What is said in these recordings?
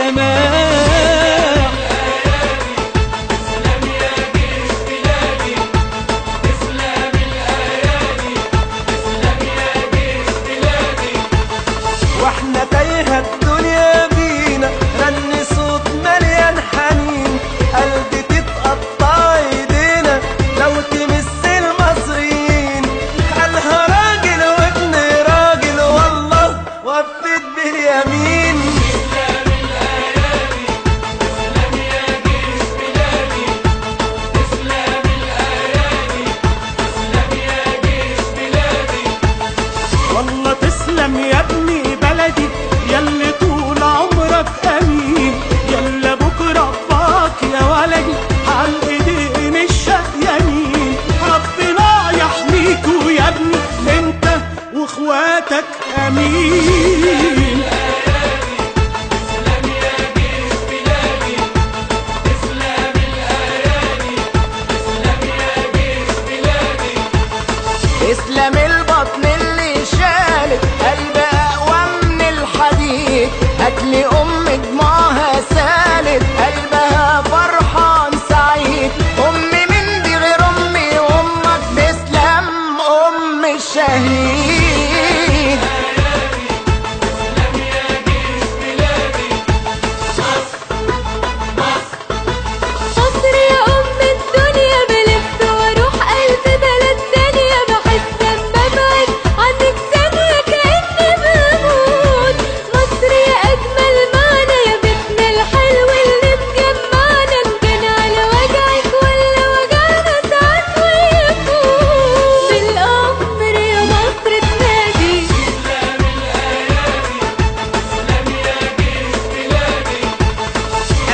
السماء. تسلم يا جيش بلادي، تسلم الأيادي، تسلم يا جيش بلادي. واحنا تايهة الدنيا بينا، غني صوت مليان حنين، قلبي تتقطع ايدينا لو تمس المصريين. قالها راجل وابن راجل والله وفت باليمين. تسلم الأيادي، تسلم يا جيش بلادي، تسلم الأيادي، تسلم يا جيش بلادي. والله تسلم يا ابني بلدي، ياللي طول عمرك امين، يلا بكره باك يا ولدي على الايدين الشقيانين. ربنا يحميكوا يا ابني انت واخواتك امين. تسلم يا جيش بلادي، تسلم الأيادي، تسلم يا جيش بلادي. اسلام البطن اللي شالت قلب اقوى من الحديد، هاتلي ام دموعها سالت قلبها فرحان سعيد. امي من دي غير امي، امك تسلم ام الشهيد. تسلم يا جيش بلادي. مصر يا أم الدنيا، بلف واروح ألف بلد تانية، بحس لما ابعد عنك ثانية كأني بموت. مصر يا أجمل معنى، يا بيتنا الحلو اللي مجمعنا، إن كان على وجعك ولا وجعنا ساعات ويفوت. بالأمر يا مصر تنادي، تسلم الأيادي، تسلم يا جيش بلادي.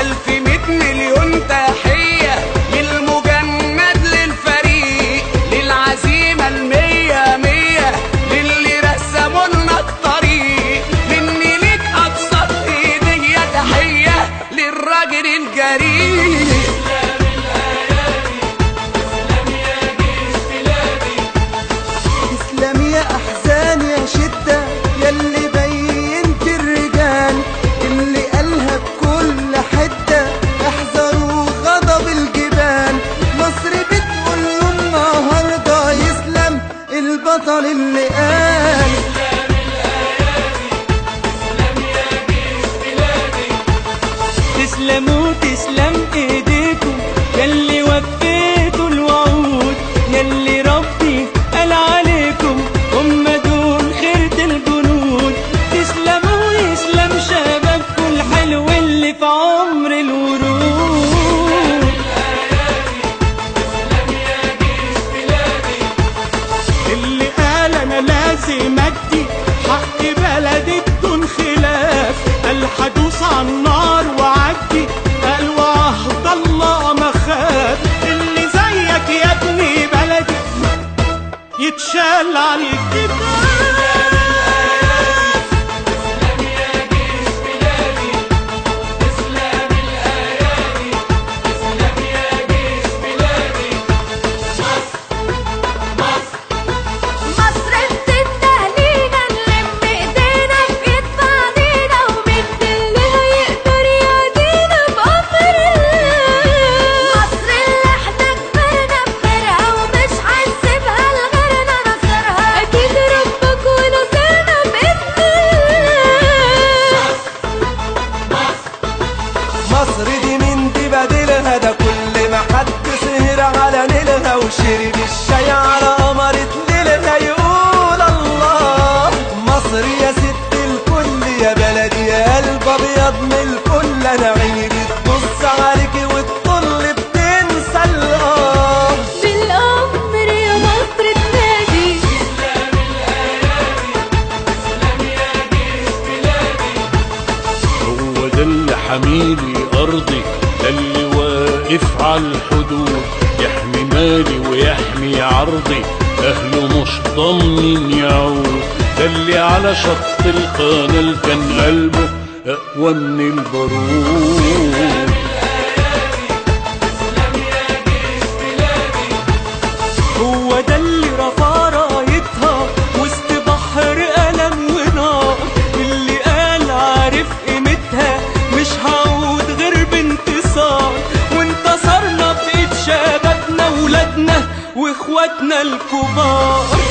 1100 مليون تحية للمجند للفريق، للعزيمة المية مية، للي رسموا لنا الطريق. مني ليك أبسط هدية، تحية للراجل الجريء. تسلم الأيادي، تسلم يا جيش بلادي. تسلم يا أحزان يا شدة، ياللي بينت الرجال، اللي قالها بكل حدة احذروا غضب الجبال. مصر بتقول له النهارده يسلم البطل اللي قال. تسلم الأيادي، تسلم يا جيش بلادي. تسلموا تسلم ايديكم ياللي وفيتوا الوعود، ياللي ربي قال عليكم هم دول خيرة الجنود. تسلموا ويسلم شبابكم الحلو اللي في عمر الورود. تسلم يا جيش بلادي. اللي قال انا لازم ادي حق بلدي بدون خلاف، قال هدوس على النار وعدي، قال وعهد الله ما خاف. اللي زيك يا ابني بلدي يتشال على الكتاب. تسلم يا جيش بلادي، تسلم الأيادي، تسلم يا جيش بلادي. مصر بتستهلينا، نلم ايدينا في ايد بعضينا، ومين اللي هيقدر يعدينا بأمر الله. مصر اللي احنا كبرنا بخيرها، ومش هنسيبها لغيرنا نصرها، اكيد ربك ونصرنا بإذن الله. مصر دي مين دي بديلها، ده كل ما حد سهر على نيلها وشرب الشاي على قمرة ليلها يقول الله. مصر يا ست الكل يا بلدي، يا قلب ابيض من الكل، انا عيني بتبص عليكي والطل بتنسى الاه. بالأمر يا مصر تنادي، تسلم الأيادي، تسلم يا جيش بلادي. هو ده اللي حميلي أرضي، ده اللي واقف على الحدود، يحمي مالي ويحمي عرضي، أهله مش ضامنين يعود. ده اللي على شط القناة كان قلبه أقوى من البارود. تسلم يا جيش بلادي. هو ده اللي رفع رايتها وسط بحر ألم ونار، اللي قال عارف قيمتها مش اخواتنا الكبار.